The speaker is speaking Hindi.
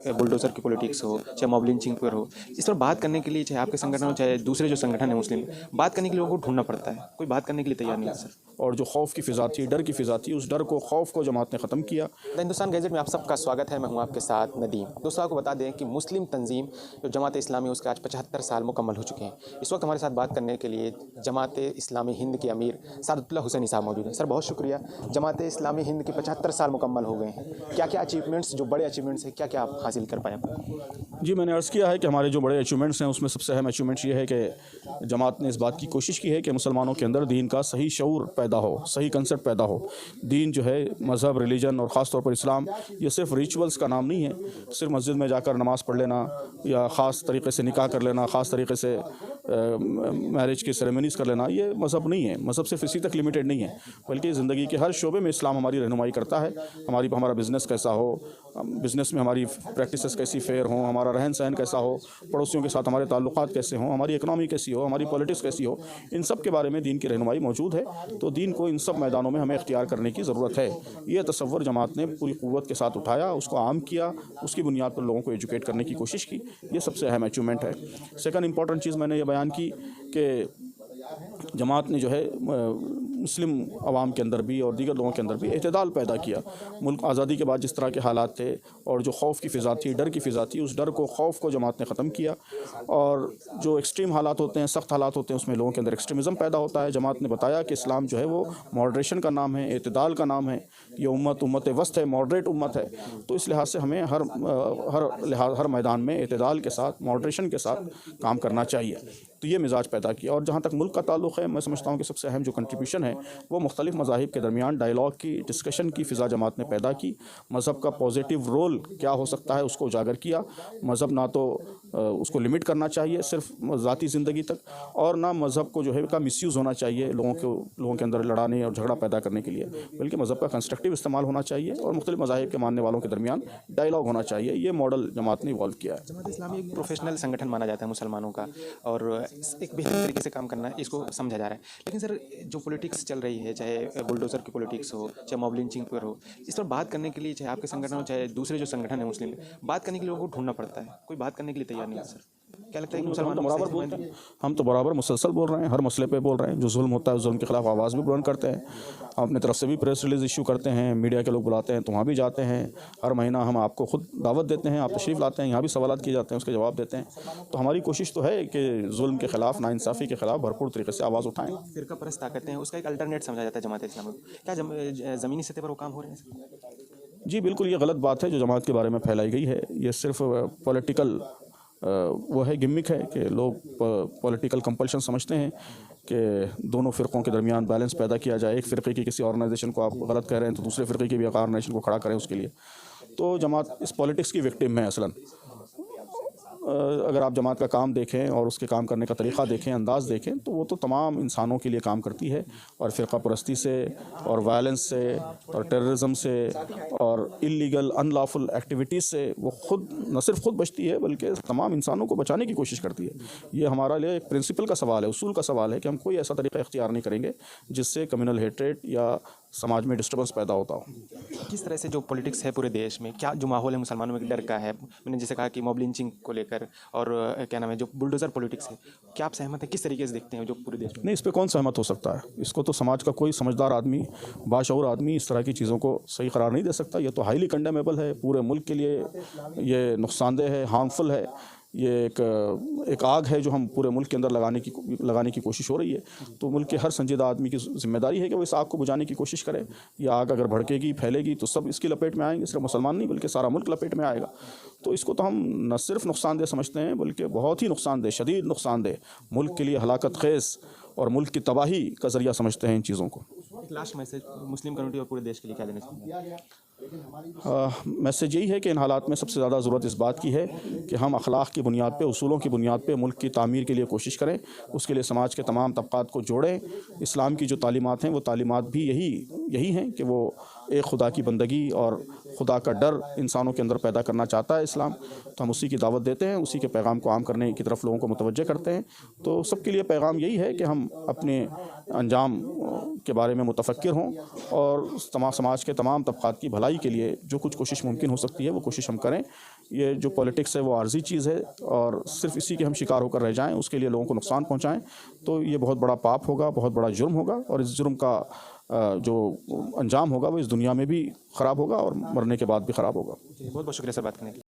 बुलडोज़र की पॉलिटिक्स हो, चाहे मॉब लिंचिंग पर हो, इस पर बात करने के लिए चाहे आपके संगठन हो, चाहे दूसरे जो संगठन है मुस्लिम, बात करने के लिए लोगों को ढूँढना पड़ता है। कोई बात करने के लिए तैयार नहीं है सर। और जो खौफ की फ़िज़ा थी, डर की फ़िज़ा थी, उस डर को, खौफ को जमात ने ख़त्म किया। द हिंदुस्तान गैजेट में आप सबका स्वागत है। मैं हूं आपके साथ नदीम। दोस्तों, आपको बता दें कि मुस्लिम तंजीम जो जमात इस्लामी, उसके आज 75 साल मुकम्मल हो चुके हैं। इस वक्त हमारे साथ बात करने के लिए जमात इस्लामी हिंद के अमीर सादतुल्लाह हुसैनी साहब मौजूद हैं। सर, बहुत शुक्रिया। जमात इस्लामी हिंद के 75 साल मुकम्मल हो गए हैं। क्या क्या अचीवमेंट्स, जो बड़े अचीवमेंट्स हैं, क्या क्या आप हासिल कर पाए? जी, मैंने अर्ज़ किया है कि हमारे जो बड़े अचीवमेंट्स हैं, उसमें सबसे अहम अचीवमेंट्स ये है कि जमात ने इस बात की कोशिश की है कि मुसलमानों के अंदर दीन का सही शऊर पैदा हो, सही कंसेप्ट पैदा हो। दीन जो है, मज़हब, रिलीजन और ख़ास तौर पर इस्लाम, ये सिर्फ रिचुअल्स का नाम नहीं है। सिर्फ मस्जिद में जाकर नमाज़ पढ़ लेना या ख़ास तरीके से निकाह कर लेना, ख़ास तरीके से मैरिज की सेरेमनीज़ कर लेना, ये मज़हब नहीं है। मज़हब सिर्फ इसी तक लिमिटेड नहीं है, बल्कि ज़िंदगी के हर शोबे में इस्लाम हमारी रहनुमाई करता है। हमारा बिज़नेस कैसा हो, बिज़नेस में हमारी प्रैक्टिसेस कैसी फेयर हों, हमारा रहन सहन कैसा हो, पड़ोसियों के साथ हमारे ताल्लुकात कैसे हों, हमारी इकनॉमी कैसी हो, हमारी पॉलिटिक्स कैसी हो, इन सब के बारे में दीन की रहनुमाई मौजूद है। तो दीन को इन सब मैदानों में हमें इख्तियार करने की ज़रूरत है। ये तसव्वुर जमात ने पूरी क़ुव्वत के साथ उठाया, उसको आम किया, उसकी बुनियाद पर लोगों को एजुकेट करने की कोशिश की। ये सबसे अहम अचीवमेंट है। सेकंड इंपॉर्टेंट चीज़ मैंने ये बयान की कि जमात ने जो है मुस्लिम अवाम के अंदर भी और दीगर लोगों के अंदर भी एतदाल पैदा किया। मुल्क आज़ादी के बाद जिस तरह के हालात थे और जो खौफ की फ़िज़ा थी, डर की फ़िज़ा थी, उस डर को, खौफ को जमात ने ख़त्म किया। और जो एक्सट्रीम हालात होते हैं, सख्त हालात होते हैं, उसमें लोगों के अंदर एक्सट्रीमिज़म पैदा होता है। जमात ने बताया कि इस्लाम जो है वो मॉडरेशन का नाम है, एतदाल का नाम है। ये उम्मत वस्त है, मॉडरेट उम्मत है। तो इस लिहाज से हमें हर मैदान में एतदाल के साथ, मॉडरेशन के साथ काम करना चाहिए। तो ये मिजाज पैदा किया। और जहाँ तक मुल्क का ताल्लुक़ है, मैं समझता हूँ कि सबसे अहम जो कंट्रीब्यूशन है वो मुख्तलिफ़ मज़ाहिब के दरमियान डायलॉग की, डिस्कशन की फ़िज़ा जमात ने पैदा की। मज़हब का पॉजिटिव रोल क्या हो सकता है, उसको उजागर किया। मज़हब ना तो उसको लिमिट करना चाहिए सिर्फ ज़ाती ज़िंदगी तक, और ना मज़हब को जो है का मिसयूज़ होना चाहिए लोगों के अंदर लड़ाने और झगड़ा पैदा करने के लिए, बल्कि मज़हब का कंस्ट्रक्टिव इस्तेमाल होना चाहिए और मुख्तलिफ़ मज़ाहिब के मानने वालों के दरमियान डायलॉग होना चाहिए। ये मॉडल जमात ने इवॉल्व किया है। जमात इस्लामी एक प्रोफेशनल संगठन माना जाता है मुसलमानों का, और एक बेहतर तरीके से काम करना है, इसको समझा जा रहा है। लेकिन सर, जो पॉलिटिक्स चल रही है, चाहे बुलडोज़र की पॉलिटिक्स हो, चाहे मॉब लिंचिंग पर हो, इस पर बात करने के लिए चाहे आपके संगठन हो, चाहे दूसरे जो संगठन है मुस्लिम, बात करने के लिए लोगों को ढूंढना पड़ता है। कोई बात करने के लिए तैयार नहीं है सर। क्या लगता है कि मुसलमानों को बराबर सही बोलते समझ- हैं, हम तो बराबर मुसलसल बोल रहे हैं, हर मसले पे बोल रहे हैं। जो जुल्म होता है, उस जुल्म के खिलाफ आवाज़ भी बुलंद करते हैं। हम अपनी तरफ से भी प्रेस रिलीज़ इशू करते हैं, मीडिया के लोग बुलाते हैं तो वहाँ भी जाते हैं। हर महीना हम आपको खुद दावत देते हैं, आप तशरीफ़ लाते हैं, यहाँ भी सवालात किए जाते हैं, उसके जवाब देते हैं। तो हमारी कोशिश तो है कि जुल्म के खिलाफ, नाइंसाफ़ी के खिलाफ भरपूर तरीके से आवाज़ उठाएँ। फिरका परस्त ताकतें हैं, उसका एक अल्टरनेट समझा जाता है जमात इस्लामी को। क्या ज़मीनी सतह पर वो काम हो रहे हैं सर? जी बिल्कुल, ये गलत बात है जो जमात के बारे में फैलाई गई है। ये सिर्फ पॉलिटिकल वो है, गिमिक है कि लोग पॉलिटिकल कंपल्शन समझते हैं कि दोनों फ़िरक़ों के दरमियान बैलेंस पैदा किया जाए। एक फ़िरक़े की किसी ऑर्गेनाइजेशन को आप गलत कह रहे हैं तो दूसरे फ़िरक़े की भी एक ऑर्गेनाइजेशन को खड़ा करें उसके लिए। तो जमात इस पॉलिटिक्स की विक्टिम है असलन। अगर आप जमात का काम देखें और उसके काम करने का तरीक़ा देखें, अंदाज़ देखें, तो वो तो तमाम इंसानों के लिए काम करती है। और फ़िरक़ा परस्ती से और वायलेंस से और टेररिज्म से और इल्लीगल अनलॉफुल एक्टिविटीज़ से वो खुद न सिर्फ खुद बचती है, बल्कि तमाम इंसानों को बचाने की कोशिश करती है। ये हमारा लिए एक प्रिंसिपल का सवाल है, उसूल का सवाल है कि हम कोई ऐसा तरीक़ा इख्तियार नहीं करेंगे जिससे कम्युनल हेट्रेड या समाज में डिस्टर्बेंस पैदा होता हो। किस तरह से जो पॉलिटिक्स है पूरे देश में, क्या जो माहौल है मुसलमानों में डर का है? मैंने जैसे कहा कि मॉब लिंचिंग को लेकर, और क्या नाम है, जो बुलडोज़र पॉलिटिक्स है, क्या आप सहमत हैं? किस तरीके से देखते हैं जो पूरे देश में? नहीं, इस पे कौन सहमत हो सकता है? इसको तो समाज का कोई समझदार आदमी, बाशऊर आदमी इस तरह की चीज़ों को सही करार नहीं दे सकता। ये तो हाईली कंडेमेबल है, पूरे मुल्क के लिए ये नुकसानदेह है, हार्मफुल है। ये एक आग है जो हम पूरे मुल्क के अंदर लगाने की कोशिश हो रही है। तो मुल्क के हर संजीदा आदमी की जिम्मेदारी है कि वो इस आग को बुझाने की कोशिश करे। ये आग अगर भड़केगी, फैलेगी, तो सब इसकी लपेट में आएंगे। सिर्फ मुसलमान नहीं, बल्कि सारा मुल्क लपेट में आएगा। तो इसको तो हम न सिर्फ नुकसानदेह समझते हैं, बल्कि बहुत ही नुकसानदेह, शदीद नुकसानदेह, मुल्क के लिए हलाकत खेज़ और मुल्क की तबाही का ज़रिया समझते हैं इन चीज़ों को। एक लास्ट मैसेज मुस्लिम कम्युनिटी और पूरे देश के लिए क्या देना चाहिए? मैसेज यही है कि इन हालात में सबसे ज़्यादा ज़रूरत इस बात की है कि हम अखलाक की बुनियाद पे, उसूलों की बुनियाद पे मुल्क की तामीर के लिए कोशिश करें। उसके लिए समाज के तमाम तबक़ात को जोड़ें। इस्लाम की जो तालीमात हैं, वो तालीमात भी यही हैं कि वो एक खुदा की बंदगी और खुदा का डर इंसानों के अंदर पैदा करना चाहता है इस्लाम। तो हम उसी की दावत देते हैं, उसी के पैगाम को आम करने की तरफ लोगों को मुतवज्जह करते हैं। तो सबके लिए पैगाम यही है कि हम अपने अंजाम के बारे में मुतफक्किर हों और समाज के तमाम तबक़ात की भलाई के लिए जो कुछ कोशिश मुमकिन हो सकती है वो कोशिश हम करें। ये जो पॉलिटिक्स है वो आर्जी चीज़ है और सिर्फ इसी के हम शिकार होकर रह जाएं, उसके लिए लोगों को नुकसान पहुंचाएं, तो ये बहुत बड़ा पाप होगा, बहुत बड़ा जुर्म होगा और इस जुर्म का जो अंजाम होगा वो इस दुनिया में भी ख़राब होगा और मरने के बाद भी ख़राब होगा। बहुत बहुत शुक्रिया सर बात करने के लिए।